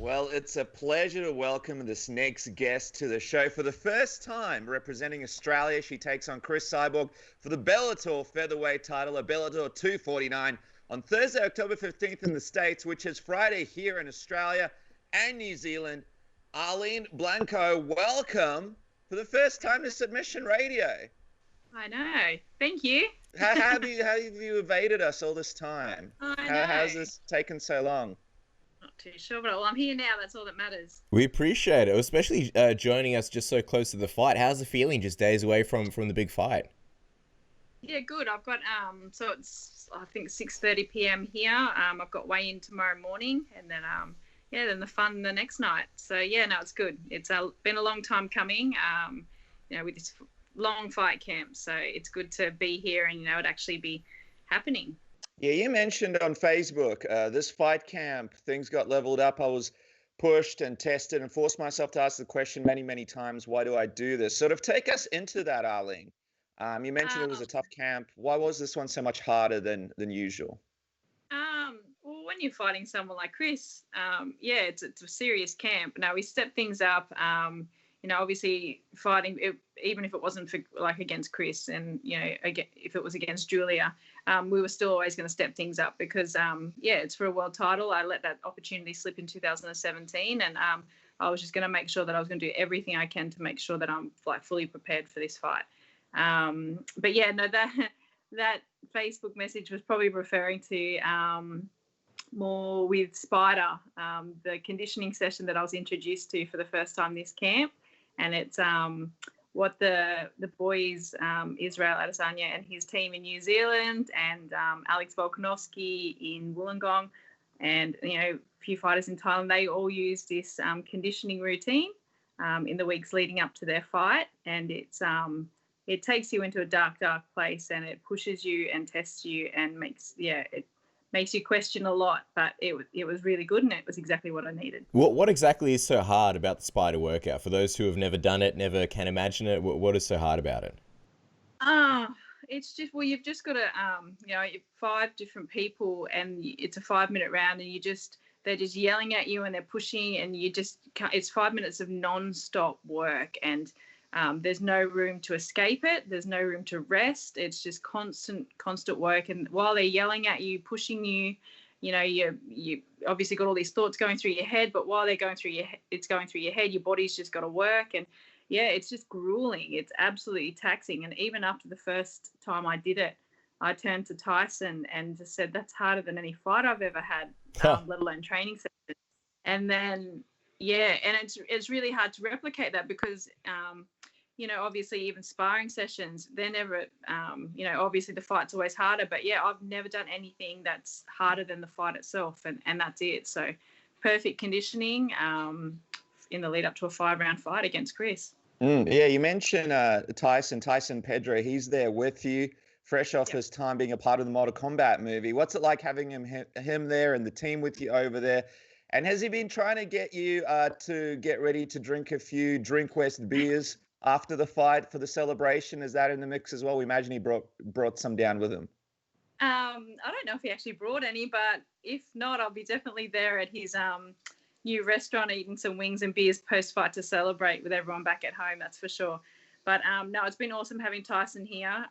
Well, it's a pleasure to welcome this next guest to the show. For the first time representing Australia, she takes on Cris Cyborg for the Bellator featherweight title, a Bellator 249, on Thursday, October 15th in the States, which is Friday here in Australia and New Zealand. Arlene Blencowe, welcome for the first time to Submission Radio. I know. Thank you. How have you evaded us all this time? I know. How's this taken so long? Not too sure, but I'm here now. That's all that matters. We appreciate it, especially joining us just so close to the fight. How's it feeling just days away from the big fight? Yeah, good. I've got so it's I think 6:30 p.m. here. I've got weigh-in tomorrow morning, and then then the fun the next night. So yeah, no, it's good. It's been a long time coming. With this long fight camp, so it's good to be here and it actually be happening. Yeah, you mentioned on Facebook this fight camp, things got leveled up. I was pushed and tested and forced myself to ask the question many times, why do I do this? Sort of take us into that, Arlene. You mentioned it was a tough camp. Why was this one so much harder than usual? Well, when you're fighting someone like Cris, it's a serious camp. Now, we stepped things up. Obviously fighting, even if it wasn't for against Cris and, if it was against Julia, we were still always going to step things up because, it's for a world title. I let that opportunity slip in 2017 and I was just going to make sure that I was going to do everything I can to make sure that I'm fully prepared for this fight. That Facebook message was probably referring to more with SPYDA, the conditioning session that I was introduced to for the first time this camp. And it's what the boys, Israel Adesanya and his team in New Zealand and Alex Volkanovski in Wollongong and, a few fighters in Thailand, they all use this conditioning routine in the weeks leading up to their fight. And it takes you into a dark place and it pushes you and tests you and makes you question a lot, but it was really good and it was exactly what I needed. What exactly is so hard about the SPYDA workout? For those who have never done it, never can imagine it, what is so hard about it? It's just, you've just got to, you're 5 different people and it's a 5-minute round and they're just yelling at you and they're pushing and it's 5 minutes of non-stop work and there's no room to escape it. There's no room to rest. It's just constant work. And while they're yelling at you, pushing you, you obviously got all these thoughts going through your head, but while they're going through your head, your body's just got to work. And yeah, it's just grueling. It's absolutely taxing. And even after the first time I did it, I turned to Tyson and just said, that's harder than any fight I've ever had, let alone training sessions. And then, and it's really hard to replicate that because, obviously even sparring sessions, they're never, obviously the fight's always harder, but I've never done anything that's harder than the fight itself. And that's it. So perfect conditioning in the lead up to a 5-round fight against Cris. Yeah, you mentioned Tyson Pedro. He's there with you, fresh off his time being a part of the Mortal Kombat movie. What's it like having him there and the team with you over there? And has he been trying to get you to get ready to drink a few Drink West beers after the fight for the celebration? Is that in the mix as well? We imagine he brought some down with him. I don't know if he actually brought any, but if not, I'll be definitely there at his new restaurant eating some wings and beers post-fight to celebrate with everyone back at home, that's for sure. But no, it's been awesome having Tyson here.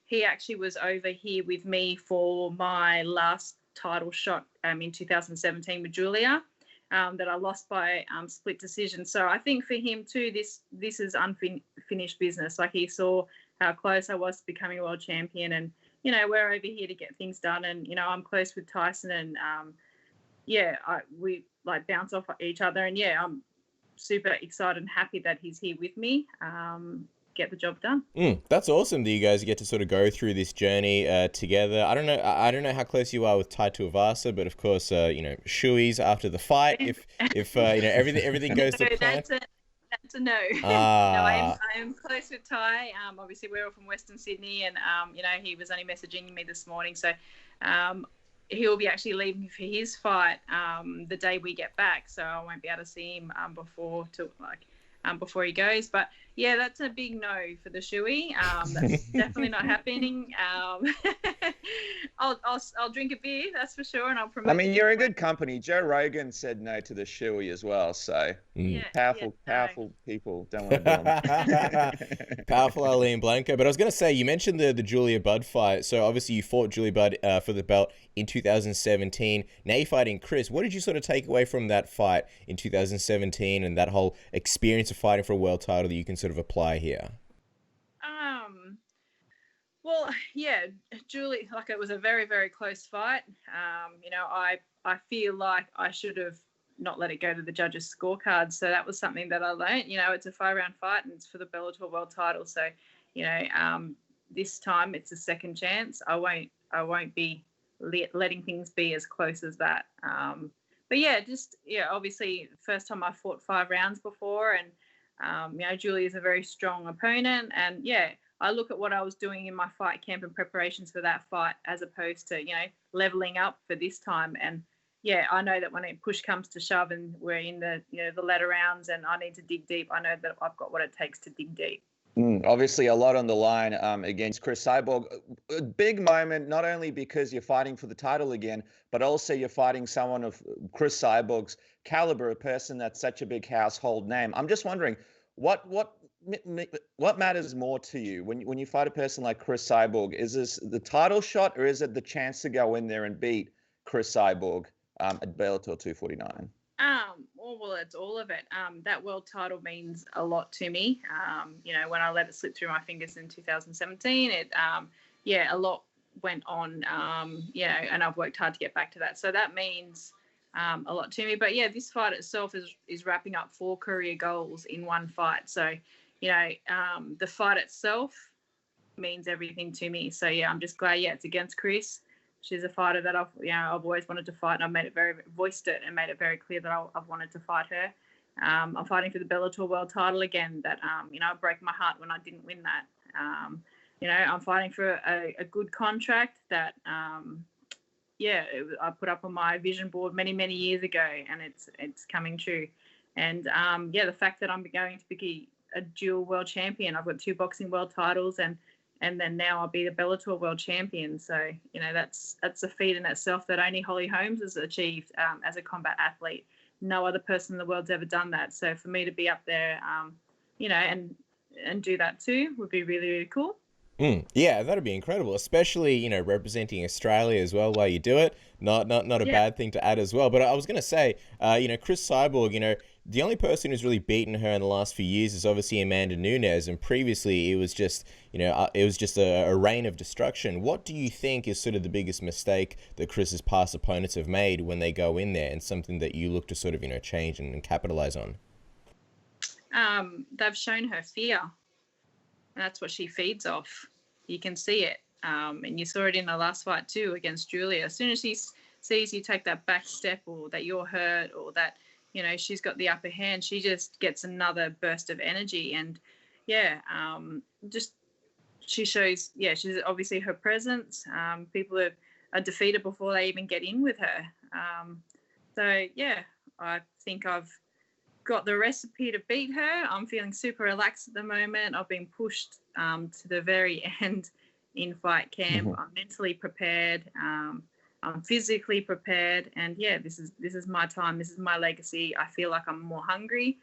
He actually was over here with me for my last title shot in 2017 with Julia that I lost by split decision. So I think for him too, this is unfinished business. Like he saw how close I was to becoming a world champion and, we're over here to get things done. And, I'm close with Tyson and, we bounce off each other. And, I'm super excited and happy that he's here with me. Get the job done. That's awesome that you guys get to sort of go through this journey together. I don't know how close you are with Tai Tuivasa, but of course, Shoey's after the fight. If everything goes to plan. That's a no. No, I am close with Ty. Obviously, we're all from Western Sydney, and he was only messaging me this morning, so he'll be actually leaving for his fight the day we get back, so I won't be able to see him before he goes. But Yeah, that's a big no for the Shoey. That's definitely not happening. I'll drink a beer, that's for sure, and I'll promote. I mean, you're in good company. Joe Rogan said no to the Shoey as well, so powerful people don't want to do them. Powerful Arlene Blencowe. But I was going to say, you mentioned the Julia Budd fight. So obviously you fought Julia Budd for the belt in 2017. Now you're fighting Cris. What did you sort of take away from that fight in 2017 and that whole experience of fighting for a world title that you can sort of apply here? Well, yeah, Julie, like it was a very, very close fight. I feel like I should have not let it go to the judges' scorecard. So that was something that I learned. It's a 5-round fight and it's for the Bellator world title. So, this time it's a second chance. I won't be letting things be as close as that. But yeah, obviously first time I fought 5 rounds before, and Julie is a very strong opponent, and yeah, I look at what I was doing in my fight camp and preparations for that fight as opposed to leveling up for this time. And yeah, I know that when push comes to shove and we're in the the latter rounds and I need to dig deep, I know that I've got what it takes to dig deep. Obviously, a lot on the line against Cris Cyborg. A big moment, not only because you're fighting for the title again, but also you're fighting someone of Cris Cyborg's caliber, a person that's such a big household name. I'm just wondering, what matters more to you when you fight a person like Cris Cyborg? Is this the title shot, or is it the chance to go in there and beat Cris Cyborg at Bellator 249? Well, it's all of it. That world title means a lot to me. When I let it slip through my fingers in 2017, a lot went on, and I've worked hard to get back to that. So that means a lot to me. But yeah, this fight itself is wrapping up 4 career goals in one fight. So, the fight itself means everything to me. So yeah, I'm just glad. Yeah, it's against Cris. She's a fighter that I've always wanted to fight, and I've voiced it and made it very clear that I've wanted to fight her. I'm fighting for the Bellator world title again. That it broke my heart when I didn't win that. I'm fighting for a good contract that I put up on my vision board many years ago, and it's coming true. And the fact that I'm going to be a dual world champion. I've got 2 boxing world titles, and then now I'll be the Bellator world champion. So, that's a feat in itself that only Holly Holmes has achieved as a combat athlete. No other person in the world's ever done that. So for me to be up there, and do that too would be really, really cool. Yeah, that'd be incredible, especially, representing Australia as well while you do it. Not a bad thing to add as well. But I was going to say, Cris Cyborg, the only person who's really beaten her in the last few years is obviously Amanda Nunes, and previously it was just, a reign of destruction. What do you think is sort of the biggest mistake that Chris's past opponents have made when they go in there, and something that you look to sort of, change and capitalize on? They've shown her fear. And that's what she feeds off. You can see it. And you saw it in the last fight too against Julia. As soon as she sees you take that back step, or that you're hurt, or that, she's got the upper hand, she just gets another burst of energy. And she shows, she's obviously her presence. People are defeated before they even get in with her. I think I've got the recipe to beat her. I'm feeling super relaxed at the moment. I've been pushed to the very end in fight camp. I'm mentally prepared. I'm physically prepared, and this is my time. This is my legacy. I feel like I'm more hungry.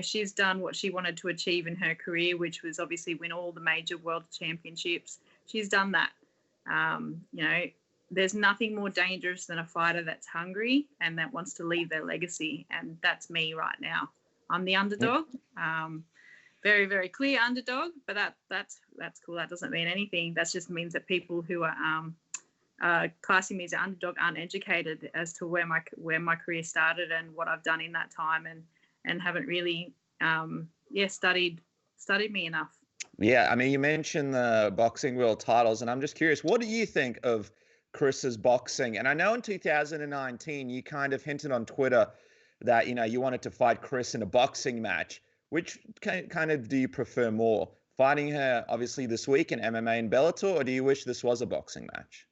She's done what she wanted to achieve in her career, which was obviously win all the major world championships. She's done that. There's nothing more dangerous than a fighter that's hungry and that wants to leave their legacy, and that's me right now. I'm the underdog, very, very clear underdog, but that's cool. That doesn't mean anything. That just means that people who are classing me as an underdog aren't educated as to where my career started and what I've done in that time, and haven't really studied me enough. Yeah, I mean, you mentioned the boxing world titles, and I'm just curious, what do you think of Chris's boxing? And I know in 2019 you kind of hinted on Twitter that you wanted to fight Cris in a boxing match. Which kind of do you prefer more, fighting her obviously this week in MMA and Bellator, or do you wish this was a boxing match?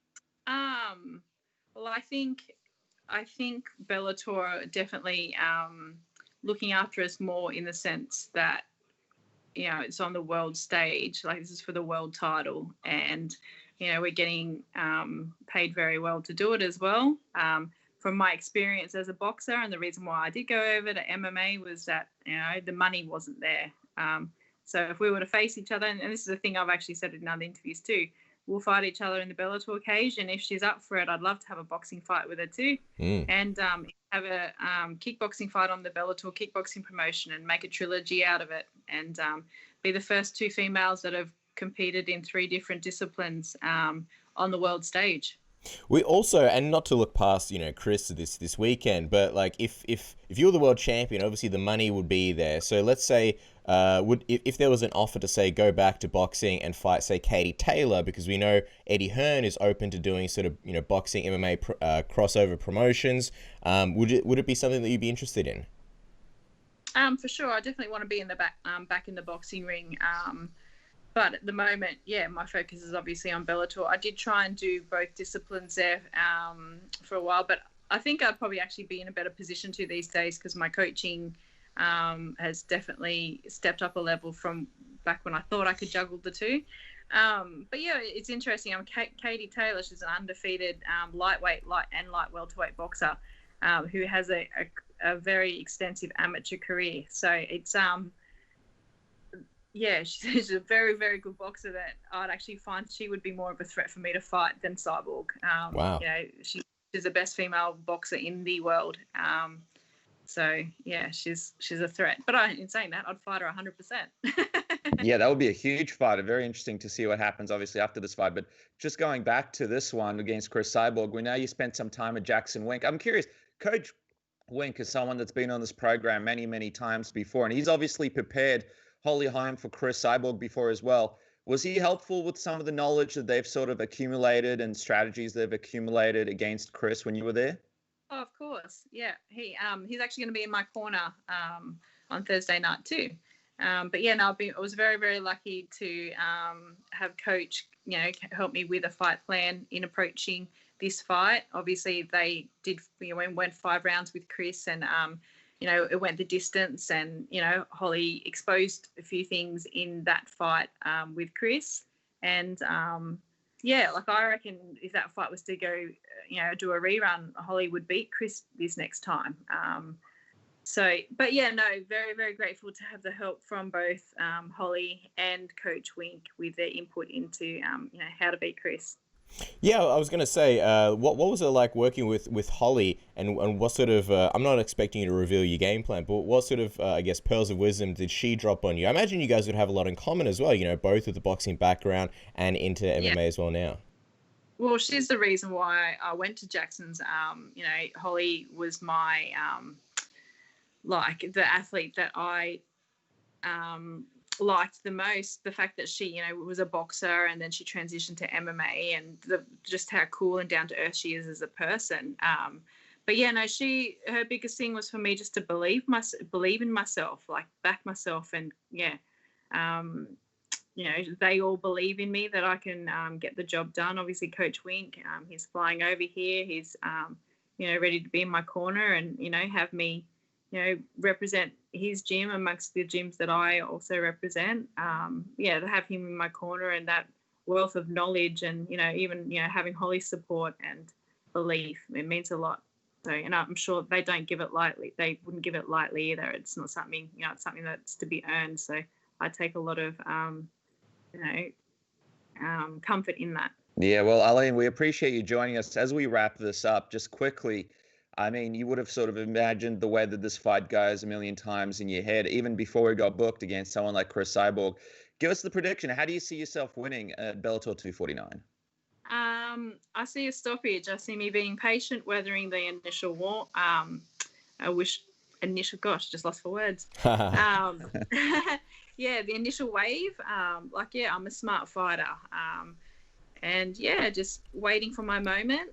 Well, I think Bellator definitely looking after us more, in the sense that it's on the world stage. Like, this is for the world title, and we're getting paid very well to do it as well. From my experience as a boxer, and the reason why I did go over to MMA was that the money wasn't there. So if we were to face each other, and this is a thing I've actually said in other interviews too, we'll fight each other in the Bellator cage, and if she's up for it, I'd love to have a boxing fight with her too, and have a kickboxing fight on the Bellator kickboxing promotion and make a trilogy out of it, and be the first 2 females that have competed in 3 different disciplines on the world stage. We also, and not to look past, Cris this weekend, but like if you were the world champion, obviously the money would be there. So let's say, if there was an offer to say go back to boxing and fight, say, Katie Taylor, because we know Eddie Hearn is open to doing sort of boxing MMA crossover promotions. Would it be something that you'd be interested in? For sure, I definitely want to be in the back in the boxing ring. But at the moment, my focus is obviously on Bellator. I did try and do both disciplines there for a while, but I think I'd probably actually be in a better position to these days, because my coaching has definitely stepped up a level from back when I thought I could juggle the 2. But yeah, it's interesting. Katie Taylor. She's an undefeated lightweight and light welterweight boxer who has a very extensive amateur career. So it's she's a very, very good boxer that I'd actually find she would be more of a threat for me to fight than Cyborg. Wow. She's the best female boxer in the world. So yeah, she's a threat. But in saying that, I'd fight her 100%. Yeah, that would be a huge fight. Very interesting to see what happens, obviously, after this fight. But just going back to this one against Cris Cyborg, we know you spent some time at JacksonWink. I'm curious, Coach Wink is someone that's been on this program many, many times before, and he's obviously prepared Holly Holm for Cris Cyborg before as well. Was he helpful with some of the knowledge that they've sort of accumulated and strategies they've accumulated against Cris when you were there? Oh, of course. Yeah. He's actually going to be in my corner on Thursday night too. But yeah, no, I was very, very lucky to have Coach, help me with a fight plan in approaching this fight. Obviously, they did, went 5 rounds with Cris, and it went the distance, and, Holly exposed a few things in that fight with Cris. And, I reckon if that fight was to go, do a rerun, Holly would beat Cris this next time. Very, very grateful to have the help from both Holly and Coach Wink with their input into, how to beat Cris. Yeah, I was going to say, what was it like working with Holly, and what sort of, I'm not expecting you to reveal your game plan, but what sort of, pearls of wisdom did she drop on you? I imagine you guys would have a lot in common as well, both with the boxing background and into MMA as well now. Well, she's the reason why I went to Jackson's. Holly was my, the athlete that I liked the most. The fact that she, was a boxer, and then she transitioned to MMA, and just how cool and down to earth she is as a person. Her biggest thing was for me just to believe in myself, like back myself, and they all believe in me that I can get the job done. Obviously, Coach Wink, he's flying over here. He's ready to be in my corner and have me represent his gym amongst the gyms that I also represent. To have him in my corner and that wealth of knowledge, and even having Holly's support and belief, it means a lot. So, I'm sure they don't give it lightly. They wouldn't give it lightly either. It's not something, it's something that's to be earned. So I take a lot of comfort in that. Yeah, well, Arlene, we appreciate you joining us. As we wrap this up, just quickly, I mean, you would have sort of imagined the way that this fight goes a million times in your head, even before we got booked against someone like Cris Cyborg. Give us the prediction. How do you see yourself winning at Bellator 249? I see a stoppage. I see me being patient, weathering the initial war. Just lost for words. The initial wave. I'm a smart fighter. Just waiting for my moment.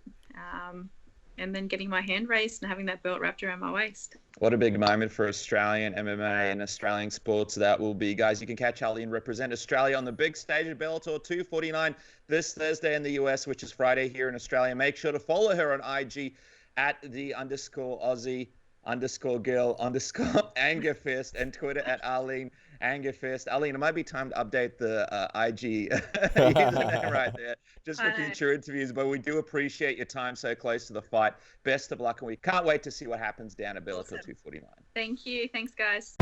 And then getting my hand raised and having that belt wrapped around my waist. What a big moment for Australian MMA and Australian sports that will be. Guys, you can catch Arlene represent Australia on the big stage at Bellator 249 this Thursday in the US, which is Friday here in Australia. Make sure to follow her on IG at @_Aussie_girl_Angerfist and Twitter at Arlene Anger Fist. Arlene, it might be time to update the IG username right there, just for future interviews. But we do appreciate your time so close to the fight. Best of luck, and we can't wait to see what happens down at Bellator 249. Thank you. Thanks, guys.